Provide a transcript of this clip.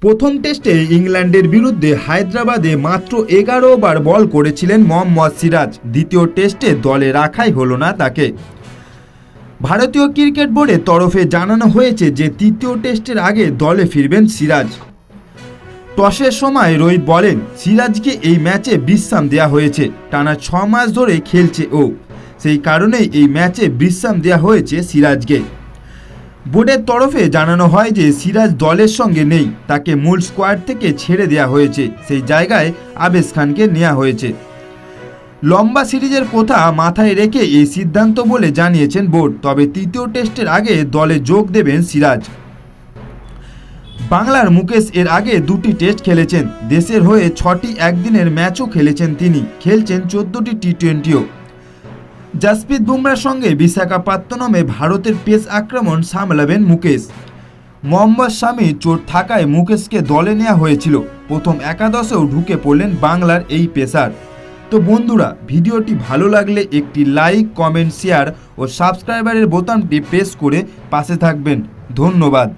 প্রথম টেস্টে ইংল্যান্ডের বিরুদ্ধে হায়দ্রাবাদে মাত্র 11 ওভার বল করেছিলেন মোহাম্মদ সিরাজ। দ্বিতীয় টেস্টে দলে রাখাই হলো না তাকে। ভারতীয় ক্রিকেট বোর্ডের তরফে জানানো হয়েছে যে তৃতীয় টেস্টের আগে দলে ফিরবেন সিরাজ। টসের সময় রোহিত বলেন, সিরাজকে এই ম্যাচে বিশ্রাম দেওয়া হয়েছে। টানা 6 মাস ধরে খেলছে ও, সেই কারণেই এই ম্যাচে বিশ্রাম দেওয়া হয়েছে সিরাজকে। বোর্ডের তরফে জানানো হয় যে সিরাজ দলের সঙ্গে নেই, তাকে মূল স্কোয়াড থেকে ছেড়ে দেওয়া হয়েছে। সেই জায়গায় আবেশ খানকে নেওয়া হয়েছে। লম্বা সিরিজের কথা মাথায় রেখে এই সিদ্ধান্ত বলে জানিয়েছেন বোর্ড। তবে তৃতীয় টেস্টের আগে দলে যোগ দেবেন সিরাজ। বাংলার মুকেশ এর আগে 2টি টেস্ট খেলেছেন। দেশের হয়ে 6টি একদিনের ম্যাচও খেলেছেন তিনি। খেলছেন 14টি টি20ও। জাসপ্রীত বুমরার সঙ্গে বিশাখাপত্তনমে ভারতের পেস আক্রমণ সামলাবেন মুকেশ। মোহাম্মদ শামি চোট থাকায় মুকেশকে দলে নেওয়া হয়েছিল। প্রথম একাদশেও ঢুকে পড়লেন বাংলার এই পেসার। তো বন্ধুরা, ভিডিওটি ভালো লাগলে একটি লাইক, কমেন্ট, শেয়ার ও সাবস্ক্রাইবারের বোতামটি প্রেস করে পাশে থাকবেন। ধন্যবাদ।